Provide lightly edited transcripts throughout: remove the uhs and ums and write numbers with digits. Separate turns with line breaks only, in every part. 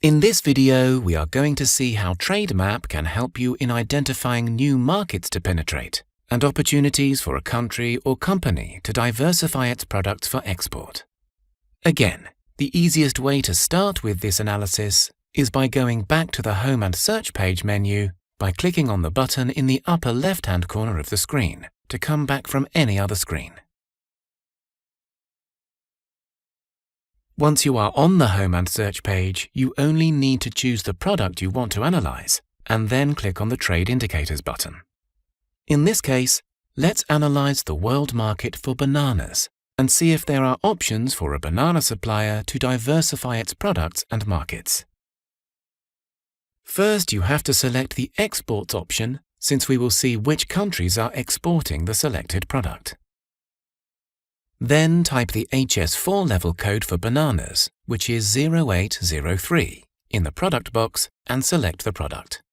In this video, we are going to see how TradeMap can help you in identifying new markets to penetrate and opportunities for a country or company to diversify its products for export. Again, the easiest way to start with this analysis is by going back to the Home and Search page menu by clicking on the button in the upper left-hand corner of the screen to come back from any other screen. Once you are on the Home and Search page, you only need to choose the product you want to analyze and then click on the Trade Indicators button. In this case, let's analyze the world market for bananas and see if there are options for a banana supplier to diversify its products and markets. First, you have to select the Exports option since we will see which countries are exporting the selected product. Then type the HS4 level code for bananas, which is 0803, in the product box and select the product.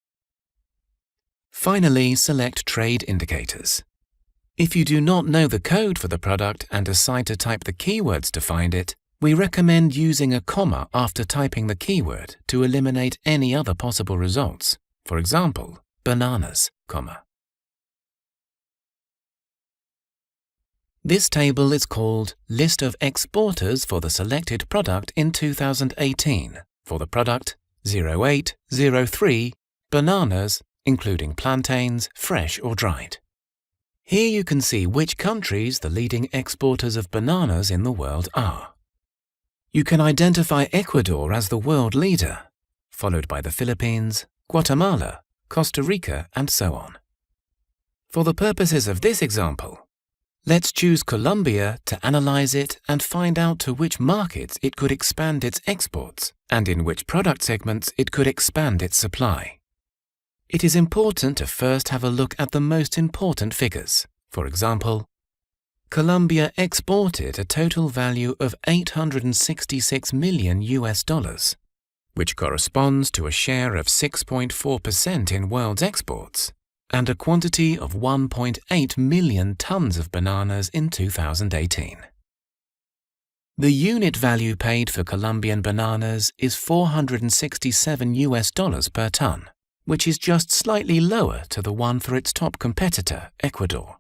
Finally, select Trade Indicators. If you do not know the code for the product and decide to type the keywords to find it, we recommend using a comma after typing the keyword to eliminate any other possible results. For example, bananas, comma. This table is called List of Exporters for the selected product in 2018 for the product 0803 bananas, including plantains, fresh or dried. Here you can see which countries the leading exporters of bananas in the world are. You can identify Ecuador as the world leader, followed by the Philippines, Guatemala, Costa Rica, and so on. For the purposes of this example, let's choose Colombia to analyze it and find out to which markets it could expand its exports and in which product segments it could expand its supply. It is important to first have a look at the most important figures. For example, Colombia exported a total value of $866 million, which corresponds to a share of 6.4% in world's exports and a quantity of 1.8 million tons of bananas in 2018. The unit value paid for Colombian bananas is $467 per ton, which is just slightly lower to the one for its top competitor, Ecuador.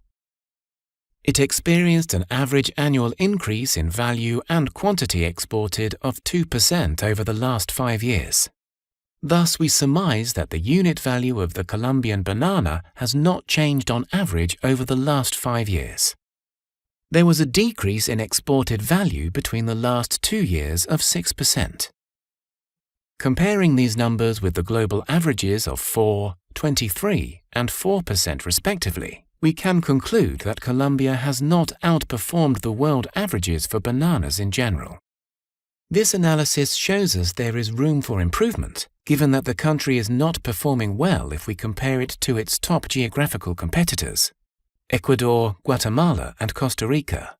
It experienced an average annual increase in value and quantity exported of 2% over the last 5 years. Thus, we surmise that the unit value of the Colombian banana has not changed on average over the last 5 years. There was a decrease in exported value between the last 2 years of 6%. Comparing these numbers with the global averages of 4%, 23%, and 4% respectively, we can conclude that Colombia has not outperformed the world averages for bananas in general. This analysis shows us there is room for improvement, given that the country is not performing well if we compare it to its top geographical competitors, Ecuador, Guatemala, and Costa Rica.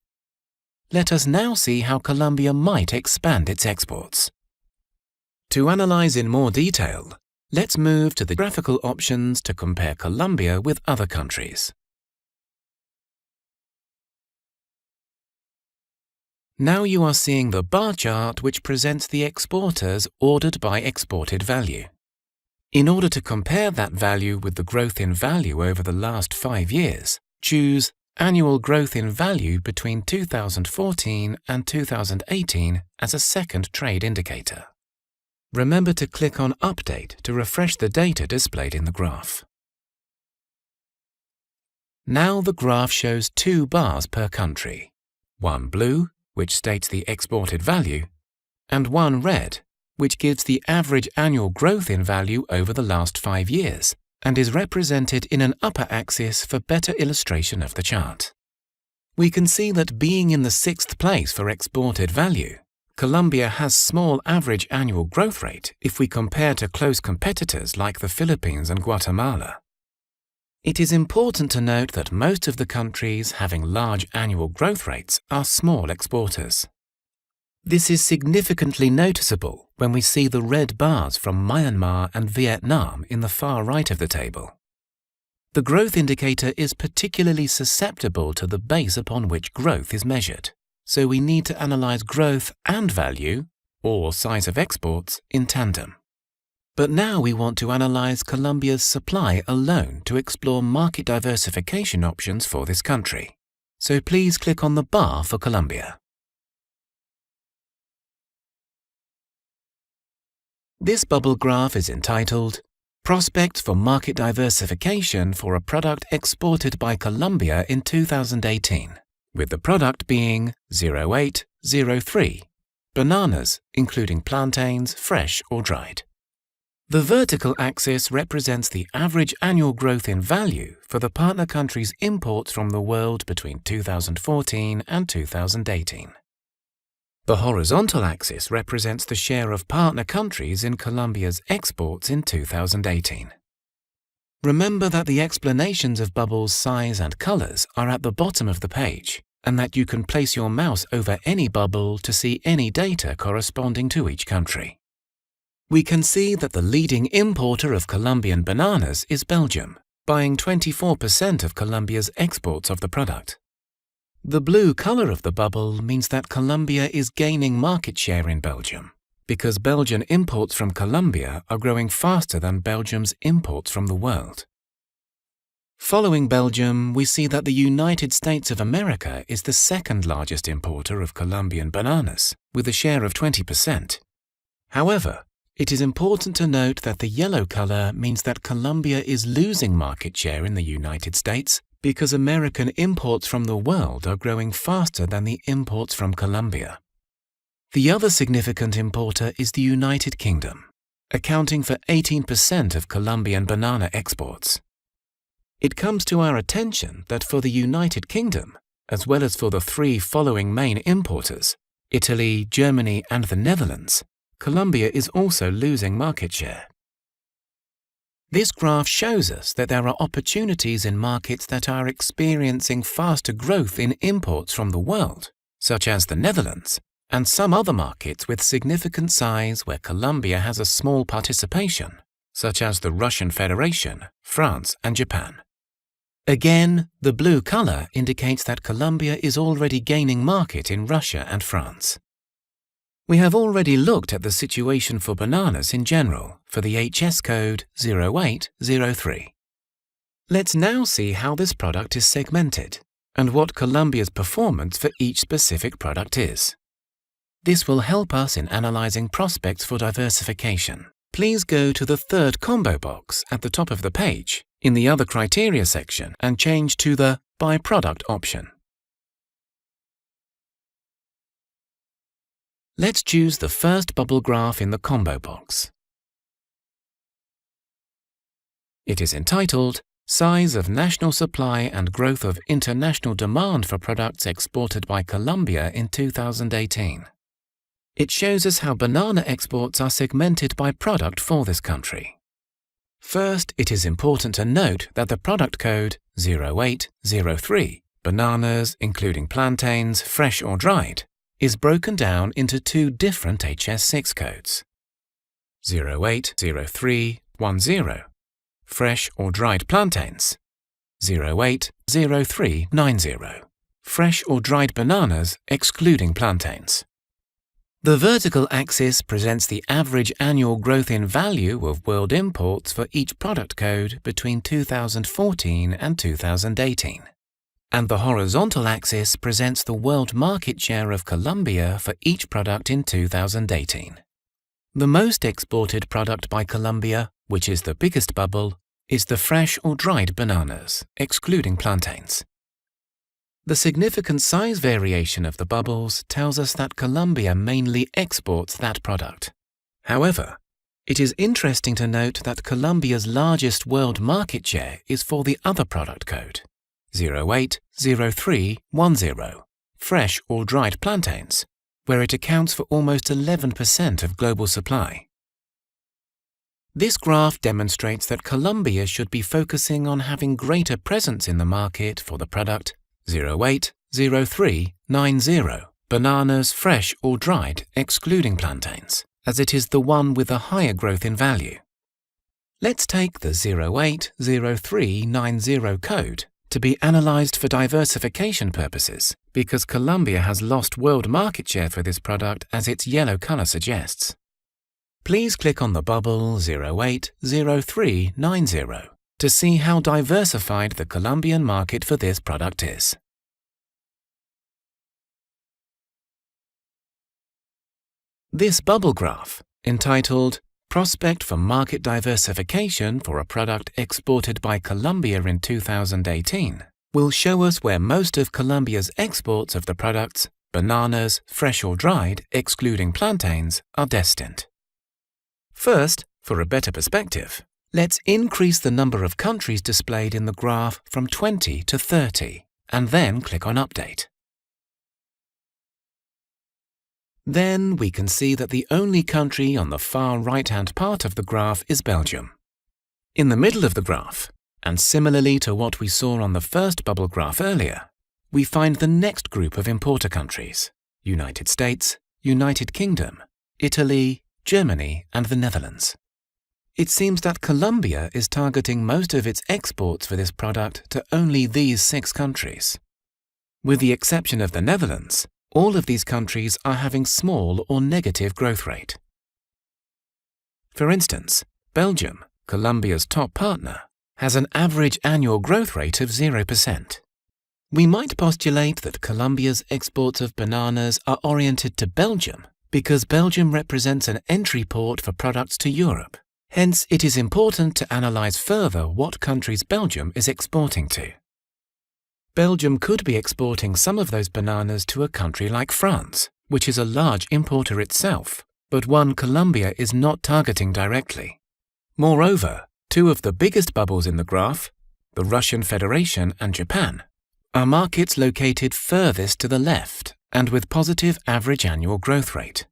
Let us now see how Colombia might expand its exports. To analyze in more detail, let's move to the graphical options to compare Colombia with other countries. Now you are seeing the bar chart which presents the exporters ordered by exported value. In order to compare that value with the growth in value over the last 5 years, choose Annual Growth in Value between 2014 and 2018 as a second trade indicator. Remember to click on Update to refresh the data displayed in the graph. Now the graph shows 2 bars per country, one blue, which states the exported value, and one red, which gives the average annual growth in value over the last 5 years and is represented in an upper axis for better illustration of the chart. We can see that being in the 6th place for exported value, Colombia has small average annual growth rate if we compare to close competitors like the Philippines and Guatemala. It is important to note that most of the countries having large annual growth rates are small exporters. This is significantly noticeable when we see the red bars from Myanmar and Vietnam in the far right of the table. The growth indicator is particularly susceptible to the base upon which growth is measured, so we need to analyze growth and value, or size of exports in tandem. But now we want to analyze Colombia's supply alone to explore market diversification options for this country. So please click on the bar for Colombia. This bubble graph is entitled Prospects for Market Diversification for a Product Exported by Colombia in 2018, with the product being 0803, bananas, including plantains, fresh or dried. The vertical axis represents the average annual growth in value for the partner countries' imports from the world between 2014 and 2018. The horizontal axis represents the share of partner countries in Colombia's exports in 2018. Remember that the explanations of bubbles' size and colors are at the bottom of the page, and that you can place your mouse over any bubble to see any data corresponding to each country. We can see that the leading importer of Colombian bananas is Belgium, buying 24% of Colombia's exports of the product. The blue color of the bubble means that Colombia is gaining market share in Belgium, because Belgian imports from Colombia are growing faster than Belgium's imports from the world. Following Belgium, we see that the United States of America is the second largest importer of Colombian bananas, with a share of 20%. However, it is important to note that the yellow color means that Colombia is losing market share in the United States because American imports from the world are growing faster than the imports from Colombia. The other significant importer is the United Kingdom, accounting for 18% of Colombian banana exports. It comes to our attention that for the United Kingdom, as well as for the three following main importers, Italy, Germany, and the Netherlands, Colombia is also losing market share. This graph shows us that there are opportunities in markets that are experiencing faster growth in imports from the world, such as the Netherlands, and some other markets with significant size where Colombia has a small participation, such as the Russian Federation, France, and Japan. Again, the blue color indicates that Colombia is already gaining market in Russia and France. We have already looked at the situation for bananas in general for the HS code 0803. Let's now see how this product is segmented and what Colombia's performance for each specific product is. This will help us in analyzing prospects for diversification. Please go to the third combo box at the top of the page in the Other Criteria section and change to the By Product option. Let's choose the first bubble graph in the combo box. It is entitled Size of National Supply and Growth of International Demand for Products Exported by Colombia in 2018. It shows us how banana exports are segmented by product for this country. First, it is important to note that the product code 0803, bananas including plantains, fresh or dried, is broken down into two different HS6 codes. 080310, fresh or dried plantains. 080390, fresh or dried bananas excluding plantains. The vertical axis presents the average annual growth in value of world imports for each product code between 2014 and 2018. And the horizontal axis presents the world market share of Colombia for each product in 2018. The most exported product by Colombia, which is the biggest bubble, is the fresh or dried bananas, excluding plantains. The significant size variation of the bubbles tells us that Colombia mainly exports that product. However, it is interesting to note that Colombia's largest world market share is for the other product code, 080310, fresh or dried plantains, where it accounts for almost 11% of global supply. This graph demonstrates that Colombia should be focusing on having greater presence in the market for the product 080390, bananas fresh or dried excluding plantains, as it is the one with a higher growth in value. Let's take the 080390 code to be analyzed for diversification purposes because Colombia has lost world market share for this product as its yellow color suggests. Please click on the bubble 080390 to see how diversified the Colombian market for this product is. This bubble graph, entitled Prospect for Market Diversification for a Product Exported by Colombia in 2018, will show us where most of Colombia's exports of the products, bananas, fresh or dried, excluding plantains, are destined. First, for a better perspective, let's increase the number of countries displayed in the graph from 20 to 30, and then click on Update. Then we can see that the only country on the far right-hand part of the graph is Belgium. In the middle of the graph, and similarly to what we saw on the first bubble graph earlier, we find the next group of importer countries: United States, United Kingdom, Italy, Germany, and the Netherlands. It seems that Colombia is targeting most of its exports for this product to only these 6 countries. With the exception of the Netherlands, all of these countries are having small or negative growth rate. For instance, Belgium, Colombia's top partner, has an average annual growth rate of 0%. We might postulate that Colombia's exports of bananas are oriented to Belgium because Belgium represents an entry port for products to Europe. Hence, it is important to analyze further what countries Belgium is exporting to. Belgium could be exporting some of those bananas to a country like France, which is a large importer itself, but one Colombia is not targeting directly. Moreover, 2 of the biggest bubbles in the graph, the Russian Federation and Japan, are markets located furthest to the left and with positive average annual growth rate.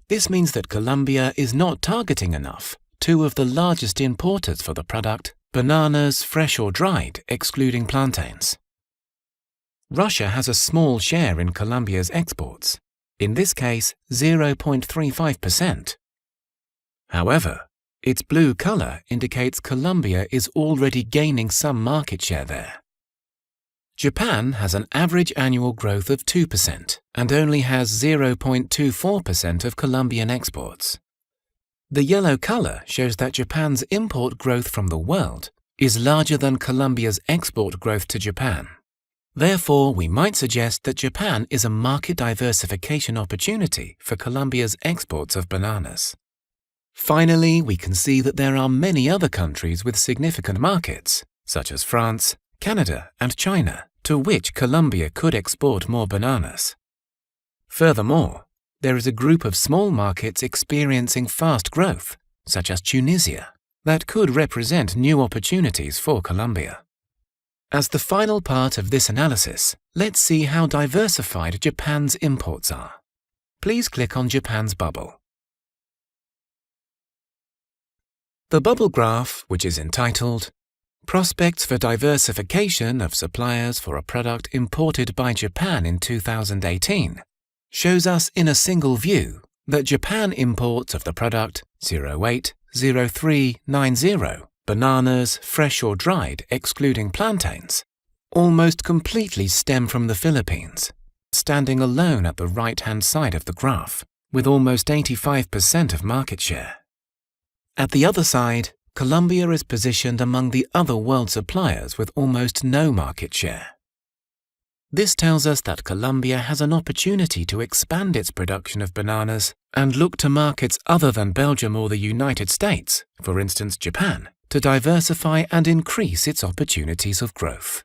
This means that Colombia is not targeting enough 2 of the largest importers for the product, bananas, fresh or dried, excluding plantains. Russia has a small share in Colombia's exports, in this case 0.35%. However, its blue color indicates Colombia is already gaining some market share there. Japan has an average annual growth of 2% and only has 0.24% of Colombian exports. The yellow color shows that Japan's import growth from the world is larger than Colombia's export growth to Japan. Therefore, we might suggest that Japan is a market diversification opportunity for Colombia's exports of bananas. Finally, we can see that there are many other countries with significant markets, such as France, Canada, and China, to which Colombia could export more bananas. Furthermore, there is a group of small markets experiencing fast growth, such as Tunisia, that could represent new opportunities for Colombia. As the final part of this analysis, let's see how diversified Japan's imports are. Please click on Japan's bubble. The bubble graph, which is entitled Prospects for Diversification of Suppliers for a Product Imported by Japan in 2018, shows us in a single view that Japan imports of the product 080390, bananas, fresh or dried, excluding plantains, almost completely stem from the Philippines, standing alone at the right-hand side of the graph, with almost 85% of market share. At the other side, Colombia is positioned among the other world suppliers with almost no market share. This tells us that Colombia has an opportunity to expand its production of bananas and look to markets other than Belgium or the United States, for instance Japan, to diversify and increase its opportunities of growth.